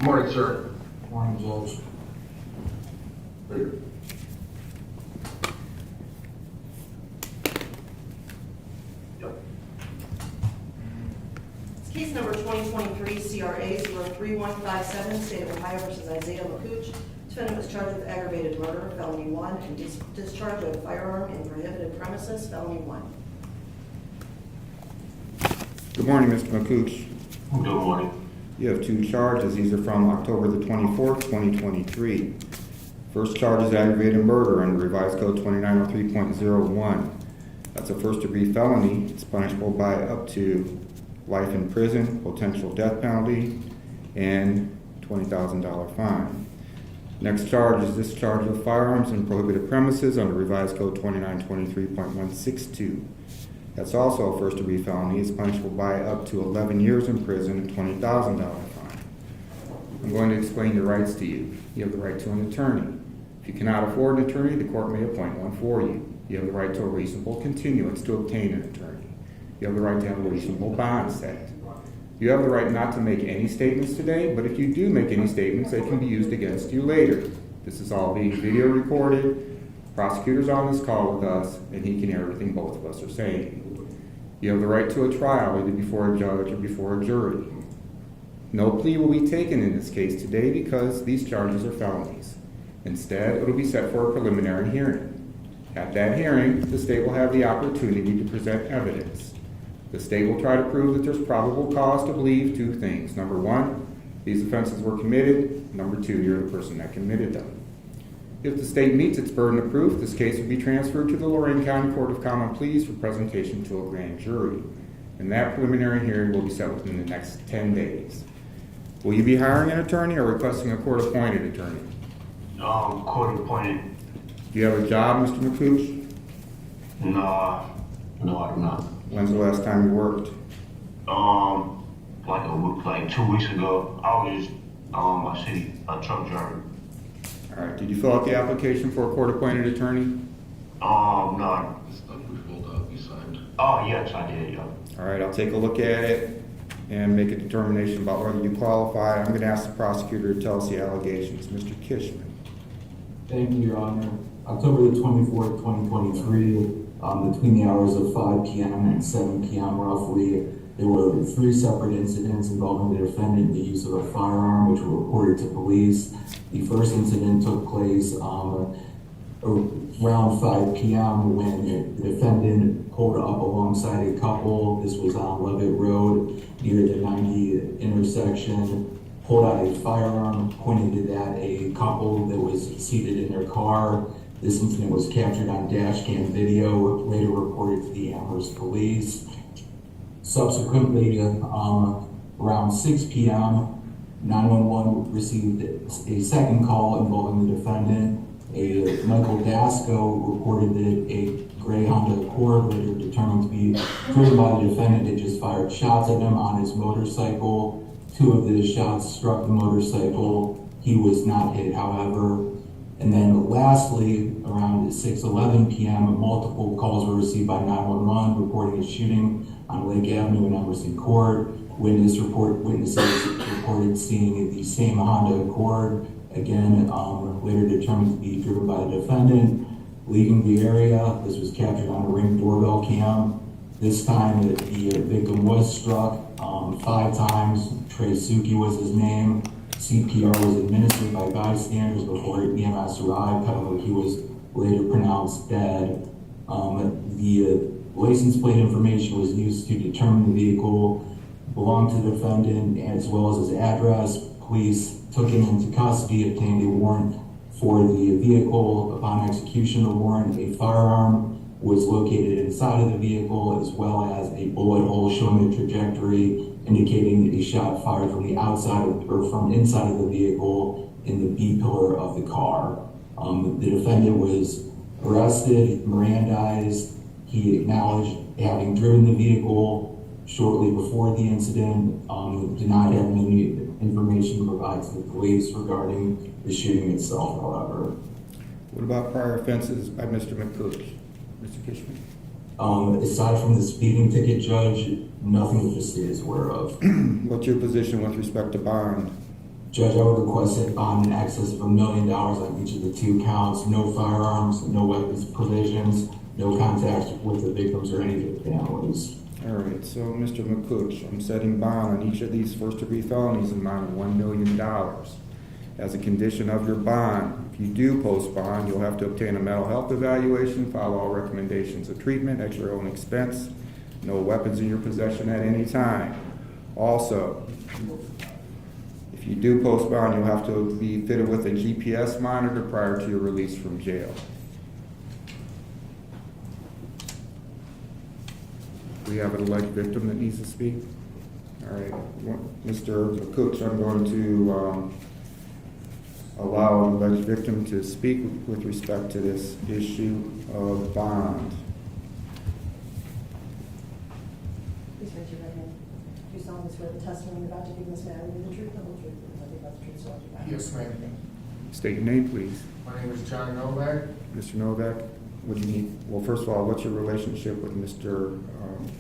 Morning, sir. Morning, Judge. Later. Yep. It's case number 2023 CRA 03157, State of Ohio versus Isaiah Makuch. Defendant was charged with aggravated murder, felony 1, and discharge of firearm in prohibited premises, felony 1. Good morning, Mr. Makuch. Good morning. You have two charges. These are from October the 24th, 2023. First charge is aggravated murder under Revised Code 2903.01. That's a first-degree felony. It's punishable by up to life in prison, potential death penalty, and $20,000 fine. Next charge is discharge of firearms in prohibited premises under Revised Code 2923.162. That's also a first-degree felony. It's punishable by up to 11 years in prison and $20,000 fine. I'm going to explain your rights to you. You have the right to an attorney. If you cannot afford an attorney, the court may appoint one for you. You have the right to a reasonable continuance to obtain an attorney. You have the right to have a reasonable bond set. You have the right not to make any statements today, but if you do make any statements, they can be used against you later. This is all being video recorded. Prosecutor's on this call with us, and he can hear everything both of us are saying. You have the right to a trial, either before a judge or before a jury. No plea will be taken in this case today because these charges are felonies. Instead, it will be set for a preliminary hearing. At that hearing, the state will have the opportunity to present evidence. The state will try to prove that there's probable cause to believe two things. Number one, these offenses were committed. Number two, you're the person that committed them. If the state meets its burden of proof, this case will be transferred to the Lorain County Court of Common Pleas for presentation to a grand jury. And that preliminary hearing will be set within the next 10 days. Will you be hiring an attorney or requesting a court-appointed attorney? Court appointed. Do you have a job, Mr. Makuch? No, I do not. When's the last time you worked? Like 2 weeks ago, I was a truck driver. All right, did you fill out the application for a court-appointed attorney? No. The stuff we filled out, you signed. Oh, yes, I did, yeah. All right, I'll take a look at it and make a determination about whether you qualify. I'm going to ask the prosecutor to tell us the allegations. Mr. Kishman. Thank you, Your Honor. October the 24th, 2023, between the hours of 5 p.m. and 7 p.m. roughly, there were 3 separate incidents involving the defendant in the use of a firearm, which were reported to police. The first incident took place around 5 p.m. when the defendant pulled up alongside a couple. This was on Levitt Road near the 90 intersection. Pulled out a firearm, pointed it at a couple that was seated in their car. This incident was captured on dash cam video, later reported to the Amherst police. Subsequently, around 6 p.m., 911 received a second call involving the defendant. Michael Dasco reported that a gray Honda Accord, later determined to be driven by the defendant, had just fired shots at him on his motorcycle. 2 of the shots struck the motorcycle. He was not hit, however. And then lastly, around 6:11 p.m., multiple calls were received by 911 reporting a shooting on Lake Avenue in Emerson Court. Witnesses reported seeing the same Honda Accord, again, later determined to be driven by the defendant, leaving the area. This was captured on a Ring doorbell cam. This time, the victim was struck 5 times. Trey Suki was his name. CPR was administered by bystanders before EMS arrived. However, he was later pronounced dead. The license plate information was used to determine the vehicle belonged to the defendant as well as his address. Police took him into custody, obtained a warrant for the vehicle. Upon execution of the warrant, a firearm was located inside of the vehicle as well as a bullet hole showing the trajectory indicating a shot fired from the outside or from inside of the vehicle in the B pillar of the car. The defendant was arrested, Mirandized. He acknowledged having driven the vehicle shortly before the incident, denied having any information provided to the police regarding the shooting itself, however. What about prior offenses by Mr. Makuch? Mr. Kishman. Aside from the speeding ticket, Judge, nothing that the state is aware of. What's your position with respect to bond? Judge, I would request a bond in excess of $1 million on each of the two counts. No firearms, no weapons provisions, no contact with the victims or any of their families. All right, so Mr. Makuch, I'm setting bond on each of these first-degree felonies in the amount of $1 million. As a condition of your bond, if you do post bond, you'll have to obtain a mental health evaluation, follow all recommendations of treatment at your own expense, no weapons in your possession at any time. Also, if you do post bond, you'll have to be fitted with a GPS monitor prior to your release from jail. We have an alleged victim that needs to speak. All right, Mr. Makuch, I'm going to allow an alleged victim to speak with respect to this issue of bond. Please raise your right hand. Do you solemnly swear the testimony you're about to give in this matter will be the truth, the whole truth, and nothing but the truth, so help you God? Yes, ma'am. State your name, please. My name is John Novak. Mr. Novak, what do you need? Well, first of all, what's your relationship with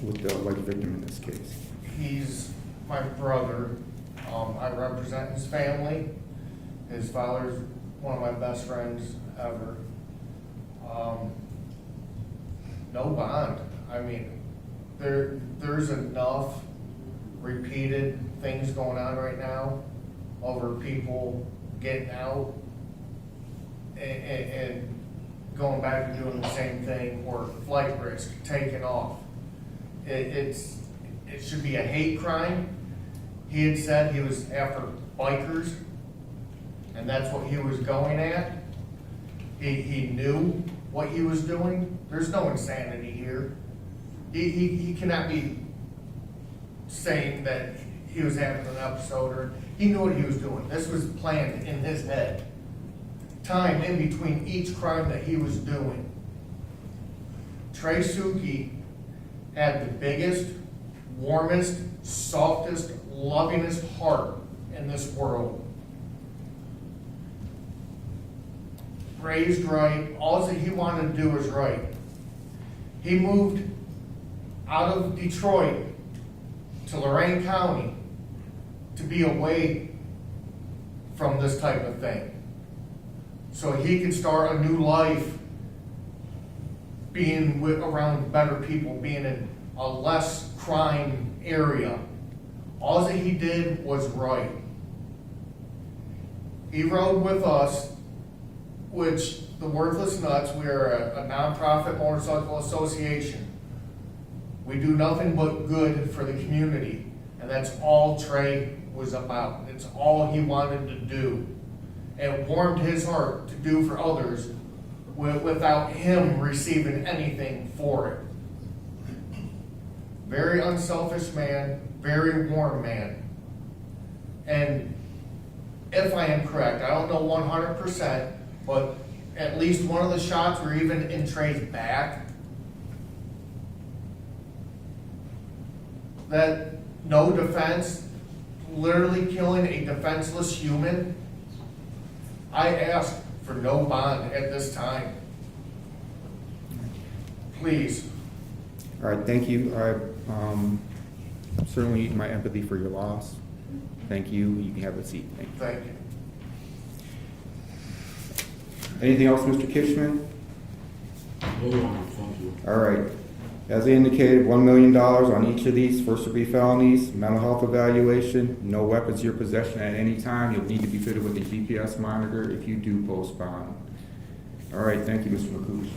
with the alleged victim in this case? He's my brother. I represent his family. His father's one of my best friends ever. No bond. I mean, there's enough repeated things going on right now over people getting out and going back and doing the same thing, or flight risk, taking off. It should be a hate crime. He had said he was after bikers, and that's what he was going at. He knew what he was doing. There's no insanity here. He cannot be saying that he was having an episode, or he knew what he was doing. This was planned in his head. Time in between each crime that he was doing. Trey Suki had the biggest, warmest, softest, lovingest heart in this world. Raised right, all that he wanted to do was right. He moved out of Detroit to Lorain County to be away from this type of thing, so he could start a new life being around better people, being in a less crime area. All that he did was right. He rode with us, which the Worthless Nuts, we are a nonprofit motorcycle association. We do nothing but good for the community, and that's all Trey was about. It's all he wanted to do. It warmed his heart to do for others without him receiving anything for it. Very unselfish man, very warm man. And if I am correct, I don't know 100%, but at least one of the shots were even in Trey's back. That no defense, literally killing a defenseless human. I ask for no bond at this time. Please. All right, thank you. I certainly my empathy for your loss. Thank you. You can have a seat. Thank you. Thank you. Anything else, Mr. Kishman? No, Your Honor, thank you. All right. As I indicated, $1 million on each of these first-degree felonies, mental health evaluation, no weapons in your possession at any time. You'll need to be fitted with a GPS monitor if you do post bond. All right, thank you, Mr. Makuch.